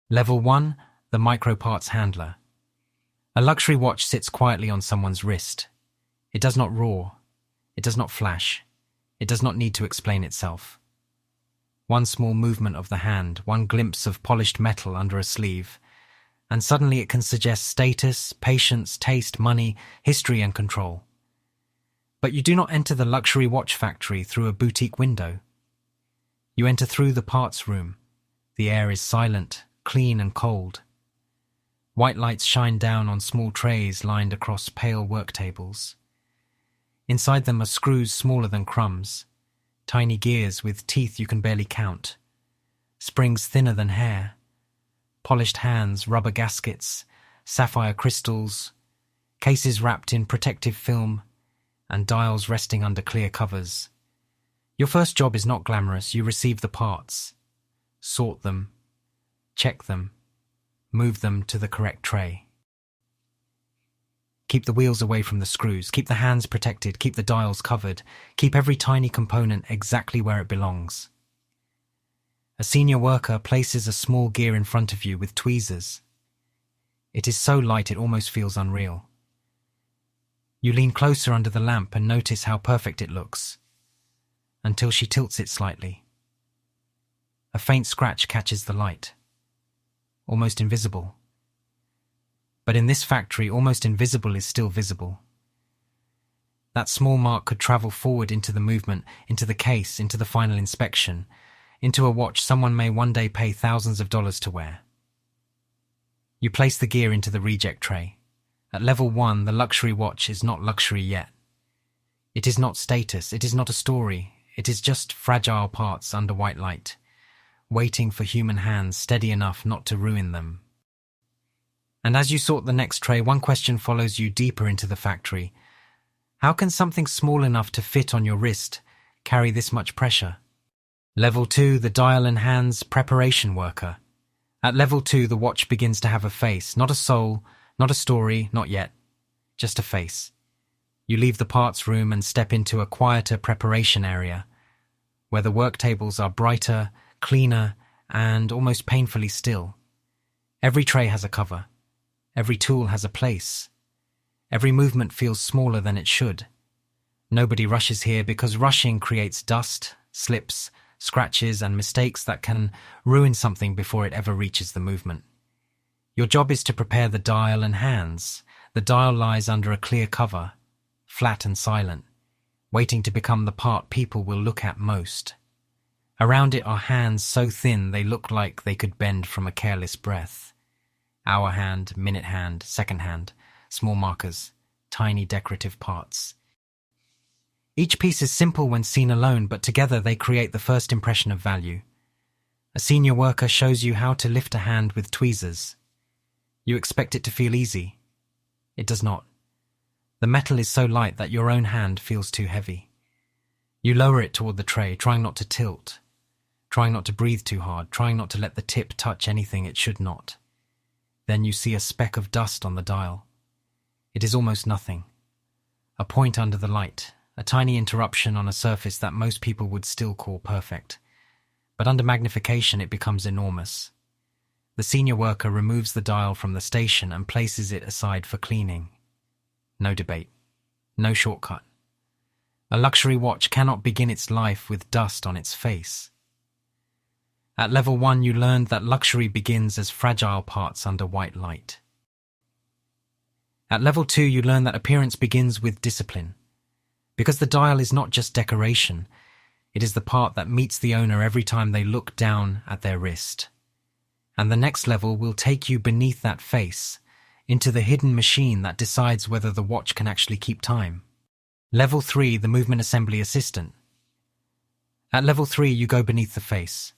Level 1, the microparts handler. A luxury watch sits quietly on someone's wrist. It does not roar. It does not flash. It does not need to explain itself. One small movement of the hand, one glimpse of polished metal under a sleeve, and suddenly it can suggest status, patience, taste, money, history, and control. But you do not enter the luxury watch factory through a boutique window. You enter through the parts room. The air is silent, clean, and cold. White lights shine down on small trays lined across pale work tables. Inside them are screws smaller than crumbs, tiny gears with teeth you can barely count, springs thinner than hair, polished hands, rubber gaskets, sapphire crystals, cases wrapped in protective film, and dials resting under clear covers. Your first job is not glamorous. You receive the parts, sort them, check them, move them to the correct tray. Keep the wheels away from the screws, keep the hands protected, keep the dials covered, keep every tiny component exactly where it belongs. A senior worker places a small gear in front of you with tweezers. It is so light it almost feels unreal. You lean closer under the lamp and notice how perfect it looks, until she tilts it slightly. A faint scratch catches the light, almost invisible. But in this factory, almost invisible is still visible. That small mark could travel forward into the movement, into the case, into the final inspection, into a watch someone may one day pay thousands of dollars to wear. You place the gear into the reject tray. At level 1, the luxury watch is not luxury yet. It is not status, it is not a story, it is just fragile parts under white light, waiting for human hands steady enough not to ruin them. And as you sort the next tray, one question follows you deeper into the factory. How can something small enough to fit on your wrist carry this much pressure? Level 2, the dial and hands preparation worker. At level 2, the watch begins to have a face, not a soul, not a story, not yet, just a face. You leave the parts room and step into a quieter preparation area, where the work tables are brighter, cleaner, and almost painfully still. Every tray has a cover. Every tool has a place. Every movement feels smaller than it should. Nobody rushes here because rushing creates dust, slips, scratches, and mistakes that can ruin something before it ever reaches the movement. Your job is to prepare the dial and hands. The dial lies under a clear cover, flat and silent, waiting to become the part people will look at most. Around it are hands so thin they look like they could bend from a careless breath. Hour hand, minute hand, second hand, small markers, tiny decorative parts. Each piece is simple when seen alone, but together they create the first impression of value. A senior worker shows you how to lift a hand with tweezers. You expect it to feel easy. It does not. The metal is so light that your own hand feels too heavy. You lower it toward the tray, trying not to tilt, trying not to breathe too hard, trying not to let the tip touch anything it should not. Then you see a speck of dust on the dial. It is almost nothing. A point under the light, a tiny interruption on a surface that most people would still call perfect. But under magnification it becomes enormous. The senior worker removes the dial from the station and places it aside for cleaning. No debate. No shortcut. A luxury watch cannot begin its life with dust on its face. At level 1, you learned that luxury begins as fragile parts under white light. At level 2, you learn that appearance begins with discipline. Because the dial is not just decoration, it is the part that meets the owner every time they look down at their wrist. And the next level will take you beneath that face, into the hidden machine that decides whether the watch can actually keep time. Level 3, the movement assembly assistant. At level 3, you go beneath the face.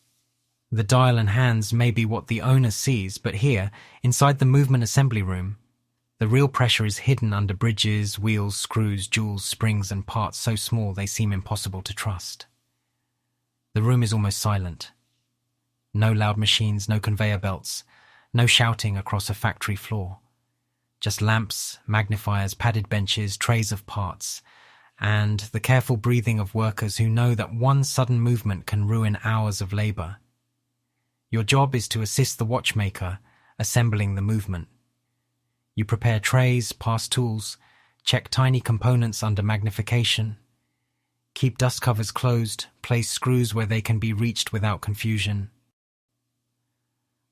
The dial and hands may be what the owner sees, but here, inside the movement assembly room, the real pressure is hidden under bridges, wheels, screws, jewels, springs, and parts so small they seem impossible to trust. The room is almost silent. No loud machines, no conveyor belts, no shouting across a factory floor. Just lamps, magnifiers, padded benches, trays of parts, and the careful breathing of workers who know that one sudden movement can ruin hours of labor. Your job is to assist the watchmaker assembling the movement. You prepare trays, pass tools, check tiny components under magnification, keep dust covers closed, place screws where they can be reached without confusion.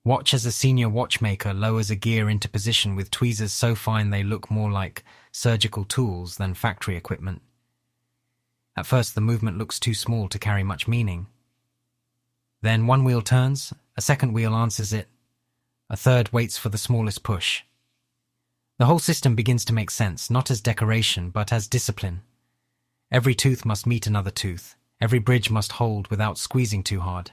Watch as a senior watchmaker lowers a gear into position with tweezers so fine they look more like surgical tools than factory equipment. At first, the movement looks too small to carry much meaning. Then one wheel turns, a second wheel answers it, a third waits for the smallest push. The whole system begins to make sense, not as decoration, but as discipline. Every tooth must meet another tooth. Every bridge must hold without squeezing too hard.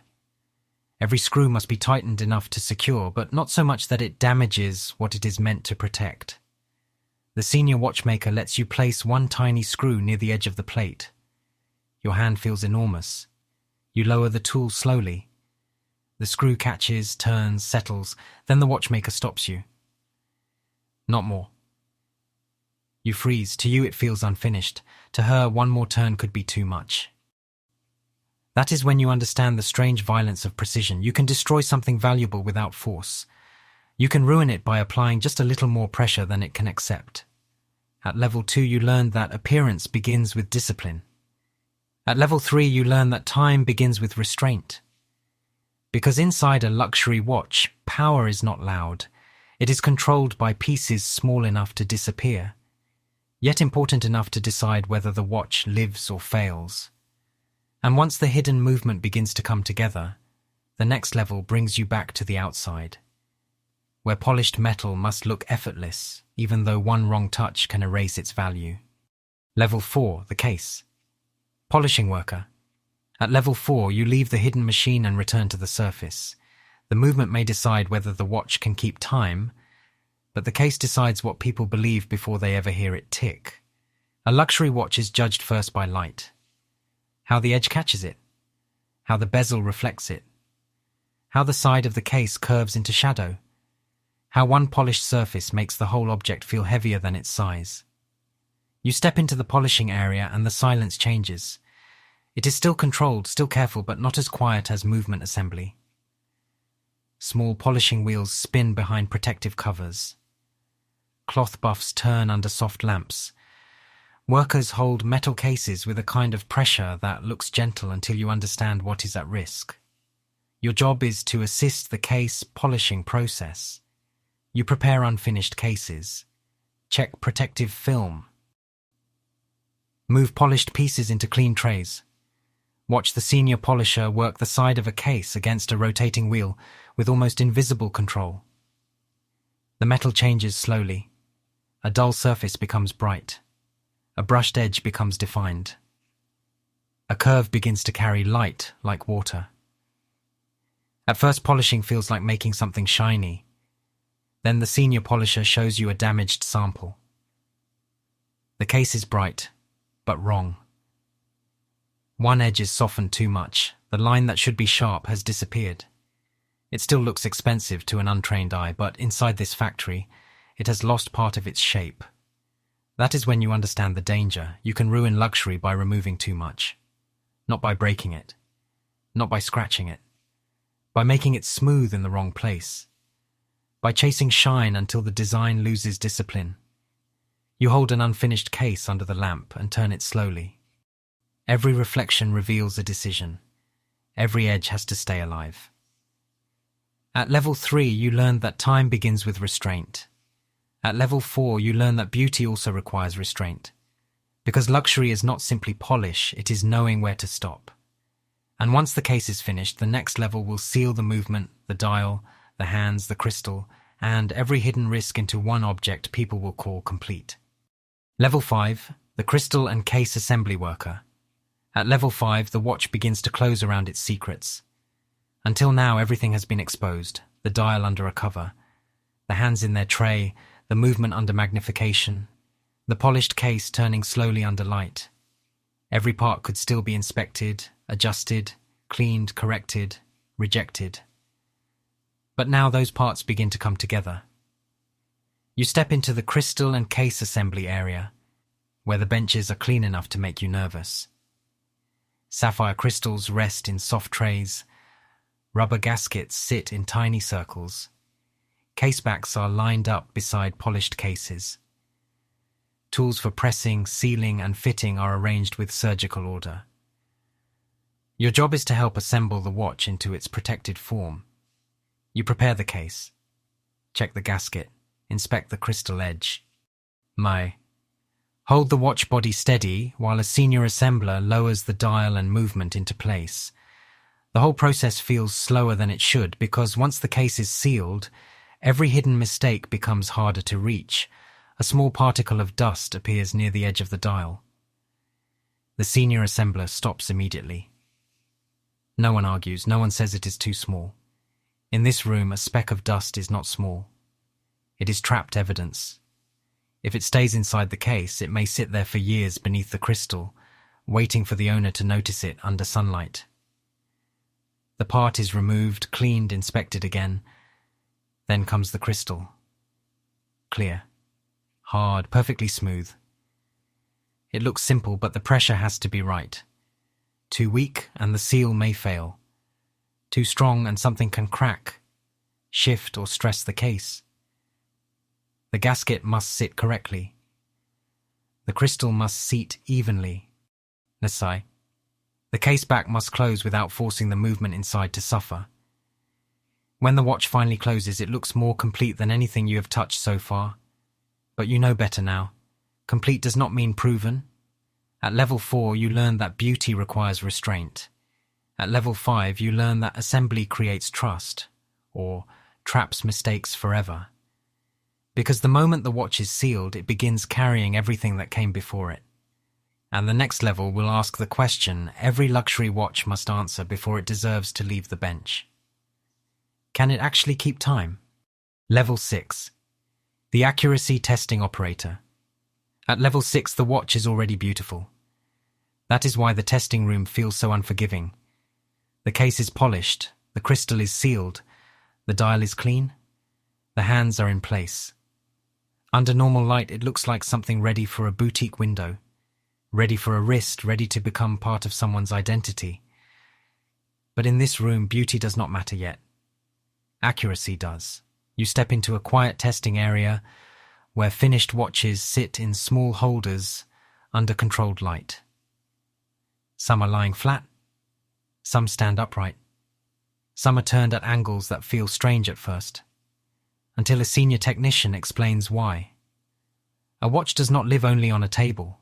Every screw must be tightened enough to secure, but not so much that it damages what it is meant to protect. The senior watchmaker lets you place one tiny screw near the edge of the plate. Your hand feels enormous. You lower the tool slowly. The screw catches, turns, settles, then the watchmaker stops you. Not more. You freeze. To you it feels unfinished. To her, one more turn could be too much. That is when you understand the strange violence of precision. You can destroy something valuable without force. You can ruin it by applying just a little more pressure than it can accept. At level 2, you learn that appearance begins with discipline. At level 3, you learn that time begins with restraint. Because inside a luxury watch, power is not loud. It is controlled by pieces small enough to disappear, yet important enough to decide whether the watch lives or fails. And once the hidden movement begins to come together, the next level brings you back to the outside, where polished metal must look effortless, even though one wrong touch can erase its value. Level 4, the case. Polishing worker. At level 4, you leave the hidden machine and return to the surface. The movement may decide whether the watch can keep time, but the case decides what people believe before they ever hear it tick. A luxury watch is judged first by light. How the edge catches it, how the bezel reflects it, how the side of the case curves into shadow, how one polished surface makes the whole object feel heavier than its size. You step into the polishing area and the silence changes. It is still controlled, still careful, but not as quiet as movement assembly. Small polishing wheels spin behind protective covers. Cloth buffs turn under soft lamps. Workers hold metal cases with a kind of pressure that looks gentle until you understand what is at risk. Your job is to assist the case polishing process. You prepare unfinished cases. Check protective film. Move polished pieces into clean trays. Watch the senior polisher work the side of a case against a rotating wheel with almost invisible control. The metal changes slowly. A dull surface becomes bright. A brushed edge becomes defined. A curve begins to carry light like water. At first, polishing feels like making something shiny. Then the senior polisher shows you a damaged sample. The case is bright, but wrong. One edge is softened too much. The line that should be sharp has disappeared. It still looks expensive to an untrained eye, but inside this factory, it has lost part of its shape. That is when you understand the danger. You can ruin luxury by removing too much. Not by breaking it. Not by scratching it. By making it smooth in the wrong place. By chasing shine until the design loses discipline. You hold an unfinished case under the lamp and turn it slowly. Every reflection reveals a decision. Every edge has to stay alive. At level 3, you learn that time begins with restraint. At level 4, you learn that beauty also requires restraint. Because luxury is not simply polish, it is knowing where to stop. And once the case is finished, the next level will seal the movement, the dial, the hands, the crystal, and every hidden risk into one object people will call complete. Level 5, the crystal and case assembly worker. At level 5, the watch begins to close around its secrets. Until now, everything has been exposed, the dial under a cover, the hands in their tray, the movement under magnification, the polished case turning slowly under light. Every part could still be inspected, adjusted, cleaned, corrected, rejected. But now those parts begin to come together. You step into the crystal and case assembly area, where the benches are clean enough to make you nervous. Sapphire crystals rest in soft trays. Rubber gaskets sit in tiny circles. Casebacks are lined up beside polished cases. Tools for pressing, sealing, and fitting are arranged with surgical order. Your job is to help assemble the watch into its protected form. You prepare the case, check the gasket, inspect the crystal edge. Hold the watch body steady while a senior assembler lowers the dial and movement into place. The whole process feels slower than it should because once the case is sealed, every hidden mistake becomes harder to reach. A small particle of dust appears near the edge of the dial. The senior assembler stops immediately. No one argues, no one says it is too small. In this room, a speck of dust is not small. It is trapped evidence. If it stays inside the case, it may sit there for years beneath the crystal, waiting for the owner to notice it under sunlight. The part is removed, cleaned, inspected again. Then comes the crystal. Clear. Hard, perfectly smooth. It looks simple, but the pressure has to be right. Too weak, and the seal may fail. Too strong, and something can crack, shift, or stress the case. The gasket must sit correctly. The crystal must seat evenly. The caseback must close without forcing the movement inside to suffer. When the watch finally closes, it looks more complete than anything you have touched so far. But you know better now. Complete does not mean proven. At level 4, you learn that beauty requires restraint. At level 5, you learn that assembly creates trust, or traps mistakes forever. Because the moment the watch is sealed, it begins carrying everything that came before it. And the next level will ask the question every luxury watch must answer before it deserves to leave the bench. Can it actually keep time? Level 6. The accuracy testing operator. At level 6, the watch is already beautiful. That is why the testing room feels so unforgiving. The case is polished, the crystal is sealed, the dial is clean, the hands are in place. Under normal light, it looks like something ready for a boutique window, ready for a wrist, ready to become part of someone's identity. But in this room, beauty does not matter yet. Accuracy does. You step into a quiet testing area where finished watches sit in small holders under controlled light. Some are lying flat, some stand upright, some are turned at angles that feel strange at first, until a senior technician explains why. A watch does not live only on a table.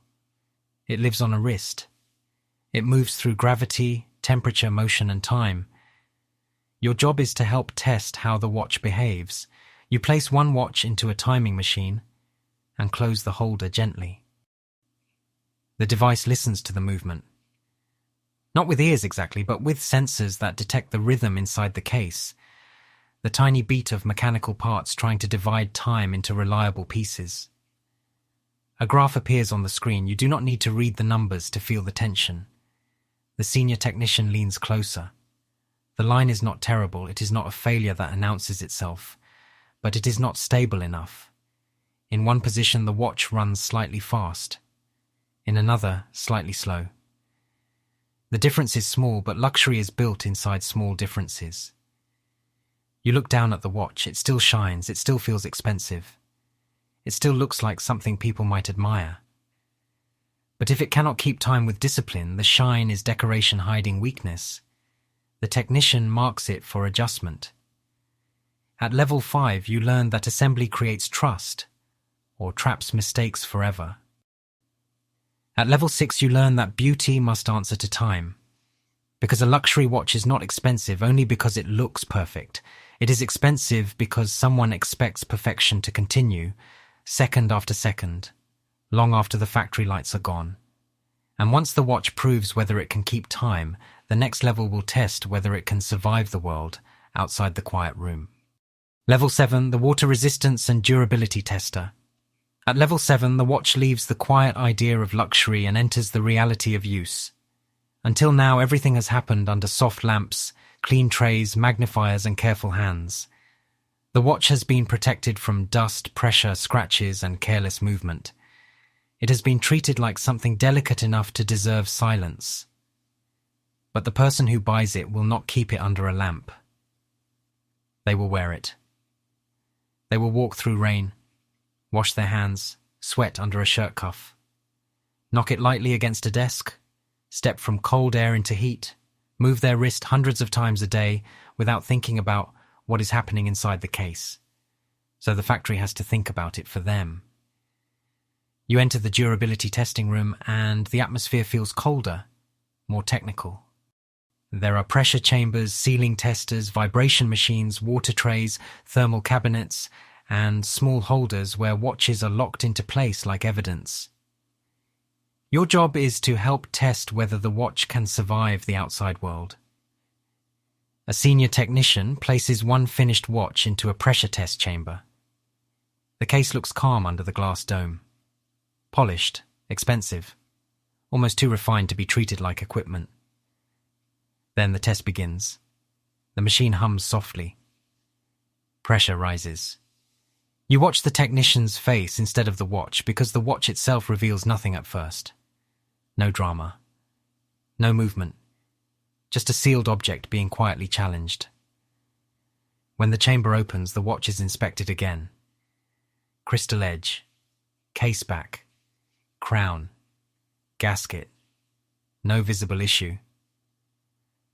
It lives on a wrist. It moves through gravity, temperature, motion, and time. Your job is to help test how the watch behaves. You place one watch into a timing machine and close the holder gently. The device listens to the movement. Not with ears exactly, but with sensors that detect the rhythm inside the case, the tiny beat of mechanical parts trying to divide time into reliable pieces. A graph appears on the screen. You do not need to read the numbers to feel the tension. The senior technician leans closer. The line is not terrible. It is not a failure that announces itself, but it is not stable enough. In one position, the watch runs slightly fast. In another, slightly slow. The difference is small, but luxury is built inside small differences. You look down at the watch. It still shines. It still feels expensive. It still looks like something people might admire. But if it cannot keep time with discipline, the shine is decoration hiding weakness. The technician marks it for adjustment. At level 5, you learn that assembly creates trust, or traps mistakes forever. At level 6, you learn that beauty must answer to time. Because a luxury watch is not expensive only because it looks perfect. It is expensive because someone expects perfection to continue, second after second, long after the factory lights are gone. And once the watch proves whether it can keep time, the next level will test whether it can survive the world outside the quiet room. Level 7, the water resistance and durability tester. At level 7, the watch leaves the quiet idea of luxury and enters the reality of use. Until now, everything has happened under soft lamps, clean trays, magnifiers, and careful hands. The watch has been protected from dust, pressure, scratches, and careless movement. It has been treated like something delicate enough to deserve silence. But the person who buys it will not keep it under a lamp. They will wear it. They will walk through rain, wash their hands, sweat under a shirt cuff, knock it lightly against a desk, step from cold air into heat, move their wrist hundreds of times a day without thinking about what is happening inside the case. So the factory has to think about it for them. You enter the durability testing room and the atmosphere feels colder, more technical. There are pressure chambers, ceiling testers, vibration machines, water trays, thermal cabinets, and small holders where watches are locked into place like evidence. Your job is to help test whether the watch can survive the outside world. A senior technician places one finished watch into a pressure test chamber. The case looks calm under the glass dome. Polished, expensive, almost too refined to be treated like equipment. Then the test begins. The machine hums softly. Pressure rises. You watch the technician's face instead of the watch because the watch itself reveals nothing at first. No drama. No movement. Just a sealed object being quietly challenged. When the chamber opens, the watch is inspected again. Crystal edge, case back, crown, gasket, no visible issue.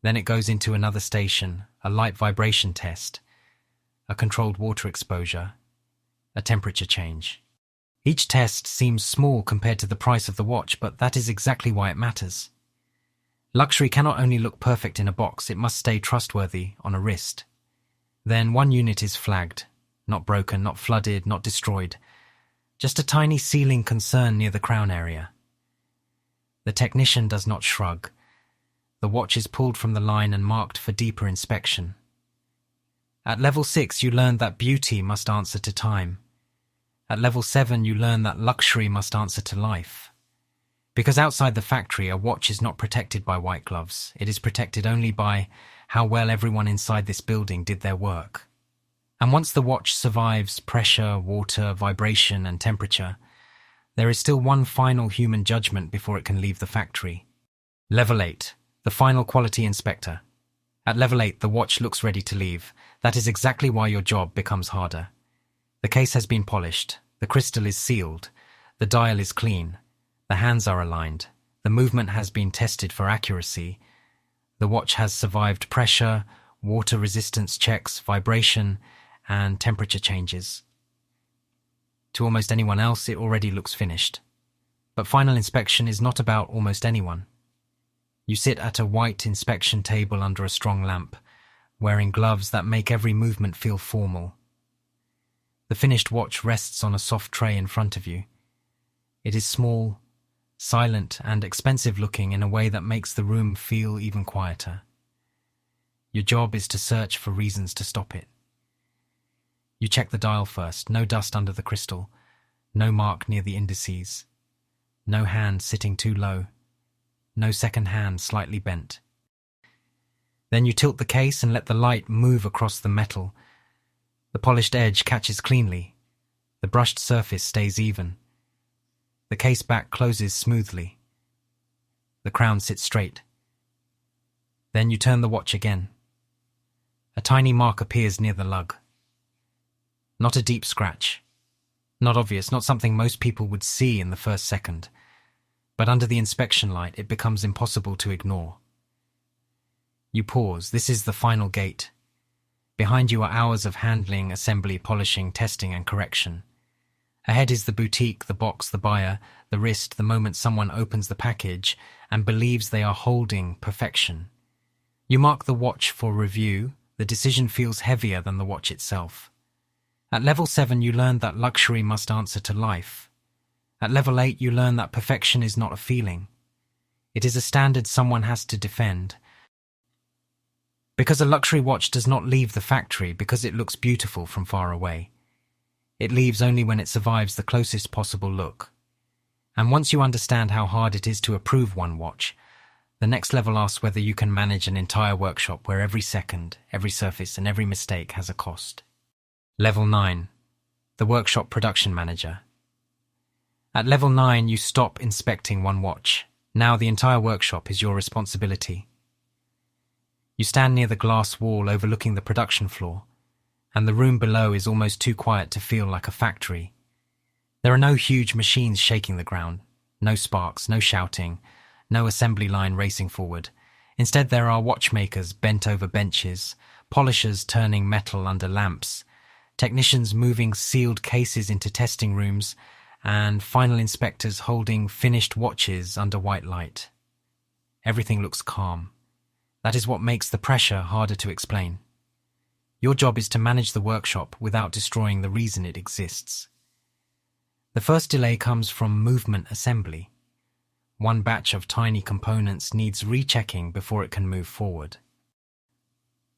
Then it goes into another station, a light vibration test, a controlled water exposure, a temperature change. Each test seems small compared to the price of the watch, but that is exactly why it matters. Luxury cannot only look perfect in a box, it must stay trustworthy on a wrist. Then one unit is flagged, not broken, not flooded, not destroyed. Just a tiny sealing concern near the crown area. The technician does not shrug. The watch is pulled from the line and marked for deeper inspection. At level 6, you learn that beauty must answer to time. At level 7, you learn that luxury must answer to life. Because outside the factory, a watch is not protected by white gloves. It is protected only by how well everyone inside this building did their work. And once the watch survives pressure, water, vibration, and temperature, there is still one final human judgment before it can leave the factory. Level 8, the final quality inspector. At level 8, the watch looks ready to leave. That is exactly why your job becomes harder. The case has been polished, the crystal is sealed, the dial is clean, the hands are aligned, the movement has been tested for accuracy, the watch has survived pressure, water resistance checks, vibration, and temperature changes. To almost anyone else, it already looks finished. But final inspection is not about almost anyone. You sit at a white inspection table under a strong lamp, wearing gloves that make every movement feel formal. The finished watch rests on a soft tray in front of you. It is small, silent, and expensive-looking in a way that makes the room feel even quieter. Your job is to search for reasons to stop it. You check the dial first. No dust under the crystal, no mark near the indices, no hand sitting too low, no second hand slightly bent. Then you tilt the case and let the light move across the metal. The polished edge catches cleanly. The brushed surface stays even. The case back closes smoothly. The crown sits straight. Then you turn the watch again. A tiny mark appears near the lug. Not a deep scratch. Not obvious, not something most people would see in the first second. But under the inspection light, it becomes impossible to ignore. You pause. This is the final gate. Behind you are hours of handling, assembly, polishing, testing, and correction. Ahead is the boutique, the box, the buyer, the wrist, the moment someone opens the package and believes they are holding perfection. You mark the watch for review. The decision feels heavier than the watch itself. At level 7, you learn that luxury must answer to life. At level 8, you learn that perfection is not a feeling. It is a standard someone has to defend. Because a luxury watch does not leave the factory because it looks beautiful from far away. It leaves only when it survives the closest possible look. And once you understand how hard it is to approve one watch, the next level asks whether you can manage an entire workshop where every second, every surface, and every mistake has a cost. Level 9. The Workshop Production Manager. At level 9, you stop inspecting one watch. Now the entire workshop is your responsibility. You stand near the glass wall overlooking the production floor. and the room below is almost too quiet to feel like a factory. There are no huge machines shaking the ground, no sparks, no shouting, no assembly line racing forward. Instead, there are watchmakers bent over benches, polishers turning metal under lamps, technicians moving sealed cases into testing rooms, and final inspectors holding finished watches under white light. Everything looks calm. That is what makes the pressure harder to explain. Your job is to manage the workshop without destroying the reason it exists. The first delay comes from movement assembly. One batch of tiny components needs rechecking before it can move forward.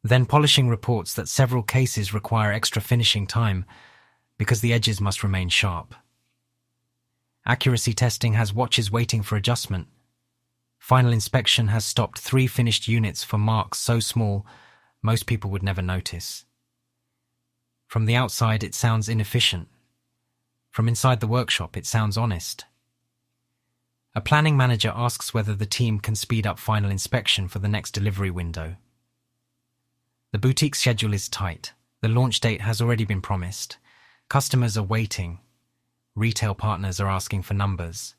Then polishing reports that several cases require extra finishing time because the edges must remain sharp. Accuracy testing has watches waiting for adjustment. Final inspection has stopped 3 finished units for marks so small most people would never notice. From the outside, it sounds inefficient. From inside the workshop, it sounds honest. A planning manager asks whether the team can speed up final inspection for the next delivery window. The boutique schedule is tight. The launch date has already been promised. Customers are waiting. Retail partners are asking for numbers.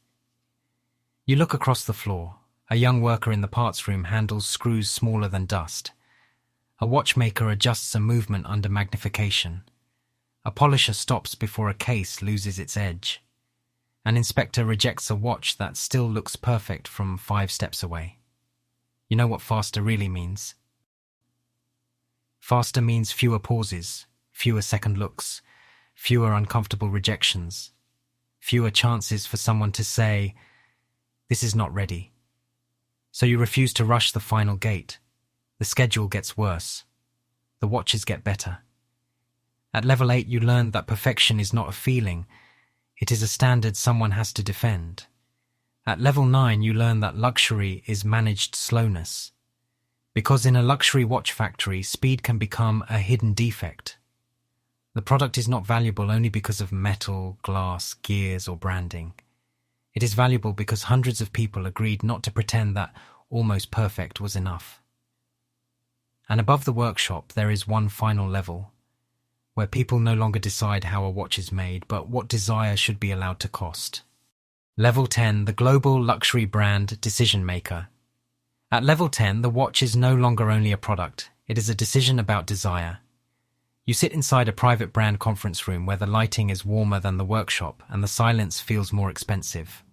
You look across the floor. A young worker in the parts room handles screws smaller than dust. A watchmaker adjusts a movement under magnification. A polisher stops before a case loses its edge. An inspector rejects a watch that still looks perfect from 5 steps away. You know what faster really means? Faster means fewer pauses, fewer second looks, fewer uncomfortable rejections, fewer chances for someone to say, "This is not ready." So you refuse to rush the final gate. The schedule gets worse. The watches get better. At level 8, you learn that perfection is not a feeling. It is a standard someone has to defend. At level 9, you learn that luxury is managed slowness. Because in a luxury watch factory, speed can become a hidden defect. The product is not valuable only because of metal, glass, gears, or branding. It is valuable because hundreds of people agreed not to pretend that almost perfect was enough. And above the workshop, there is one final level, where people no longer decide how a watch is made, but what desire should be allowed to cost. Level 10, the global luxury brand decision maker. At level 10, the watch is no longer only a product. It is a decision about desire. You sit inside a private brand conference room where the lighting is warmer than the workshop and the silence feels more expensive.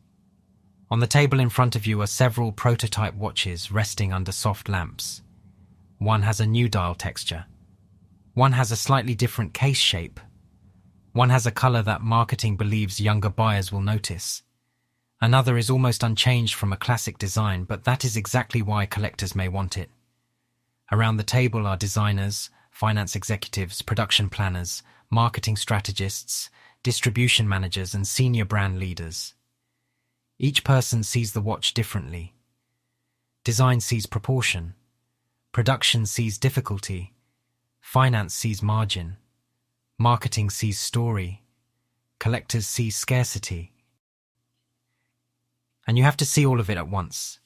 On the table in front of you are several prototype watches resting under soft lamps. One has a new dial texture. One has a slightly different case shape. One has a color that marketing believes younger buyers will notice. Another is almost unchanged from a classic design, but that is exactly why collectors may want it. Around the table are designers, finance executives, production planners, marketing strategists, distribution managers, and senior brand leaders. Each person sees the watch differently. Design sees proportion. Production sees difficulty. Finance sees margin. Marketing sees story. Collectors see scarcity. And you have to see all of it at once.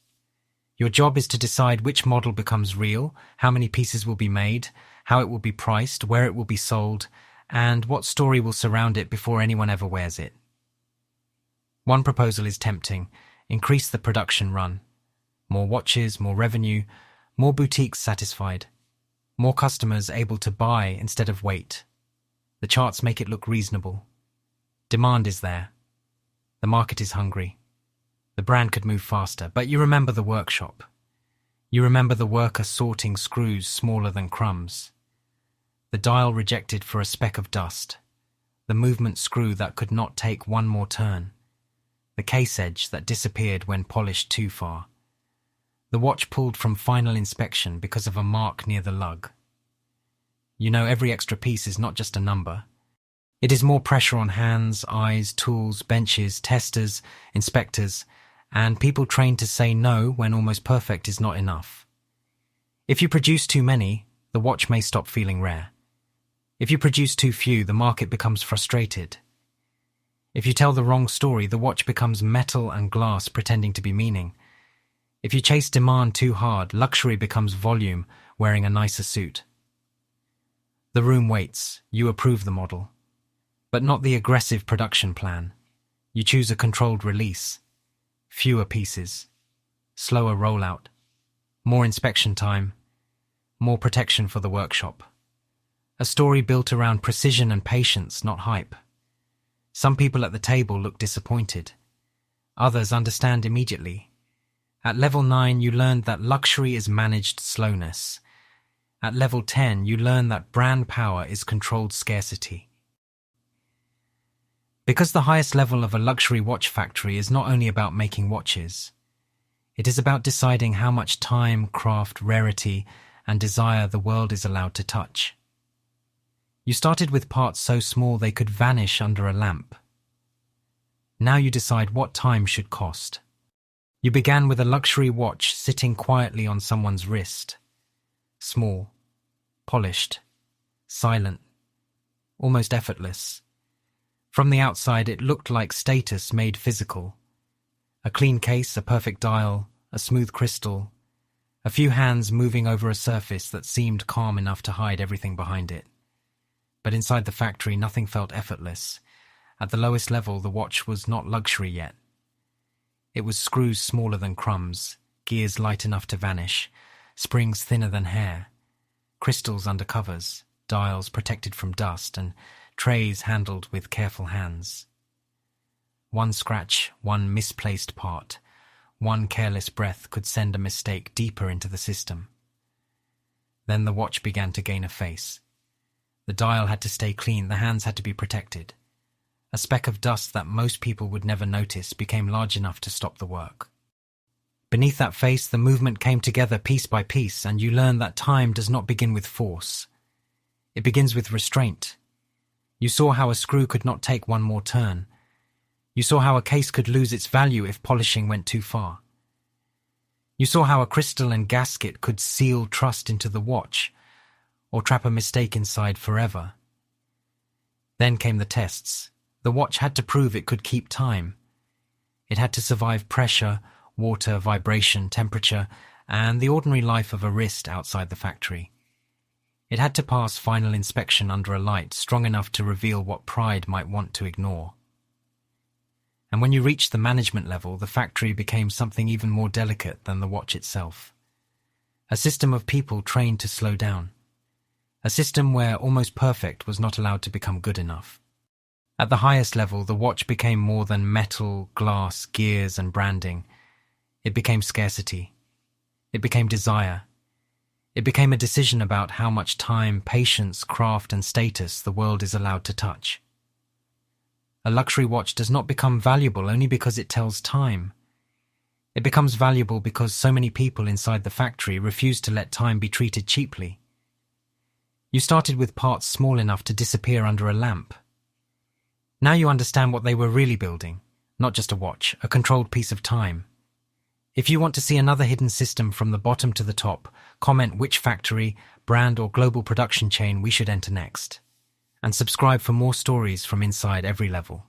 Your job is to decide which model becomes real, how many pieces will be made, how it will be priced, where it will be sold, and what story will surround it before anyone ever wears it. One proposal is tempting: increase the production run. More watches, more revenue, more boutiques satisfied, more customers able to buy instead of wait. The charts make it look reasonable. Demand is there. The market is hungry. The brand could move faster, but you remember the workshop. You remember the worker sorting screws smaller than crumbs. The dial rejected for a speck of dust. The movement screw that could not take one more turn. The case edge that disappeared when polished too far. The watch pulled from final inspection because of a mark near the lug. You know every extra piece is not just a number. It is more pressure on hands, eyes, tools, benches, testers, inspectors, and people trained to say no when almost perfect is not enough. If you produce too many, the watch may stop feeling rare. If you produce too few, the market becomes frustrated. If you tell the wrong story, the watch becomes metal and glass pretending to be meaning. If you chase demand too hard, luxury becomes volume wearing a nicer suit. The room waits. You approve the model. But not the aggressive production plan. You choose a controlled release. Fewer pieces. Slower rollout. More inspection time. More protection for the workshop. A story built around precision and patience, not hype. Some people at the table look disappointed. Others understand immediately. At level 9, you learned that luxury is managed slowness. At level 10, you learn that brand power is controlled scarcity. Because the highest level of a luxury watch factory is not only about making watches, it is about deciding how much time, craft, rarity, and desire the world is allowed to touch. You started with parts so small they could vanish under a lamp. Now you decide what time should cost. You began with a luxury watch sitting quietly on someone's wrist. Small, polished, silent, almost effortless. From the outside, it looked like status made physical. A clean case, a perfect dial, a smooth crystal, a few hands moving over a surface that seemed calm enough to hide everything behind it. But inside the factory, nothing felt effortless. At the lowest level, the watch was not luxury yet. It was screws smaller than crumbs, gears light enough to vanish, springs thinner than hair, crystals under covers, dials protected from dust, and trays handled with careful hands. One scratch, one misplaced part, one careless breath could send a mistake deeper into the system. Then the watch began to gain a face. The dial had to stay clean, the hands had to be protected. A speck of dust that most people would never notice became large enough to stop the work. Beneath that face, the movement came together piece by piece, and you learned that time does not begin with force. It begins with restraint. You saw how a screw could not take one more turn. You saw how a case could lose its value if polishing went too far. You saw how a crystal and gasket could seal trust into the watch, or trap a mistake inside forever. Then came the tests. The watch had to prove it could keep time. It had to survive pressure, water, vibration, temperature, and the ordinary life of a wrist outside the factory. It had to pass final inspection under a light strong enough to reveal what pride might want to ignore. And when you reached the management level, the factory became something even more delicate than the watch itself. A system of people trained to slow down. A system where almost perfect was not allowed to become good enough. At the highest level, the watch became more than metal, glass, gears, and branding. It became scarcity. It became desire. It became a decision about how much time, patience, craft, and status the world is allowed to touch. A luxury watch does not become valuable only because it tells time. It becomes valuable because so many people inside the factory refuse to let time be treated cheaply. You started with parts small enough to disappear under a lamp. Now you understand what they were really building, not just a watch, a controlled piece of time. If you want to see another hidden system from the bottom to the top, comment which factory, brand, or global production chain we should enter next. And subscribe for more stories from inside every level.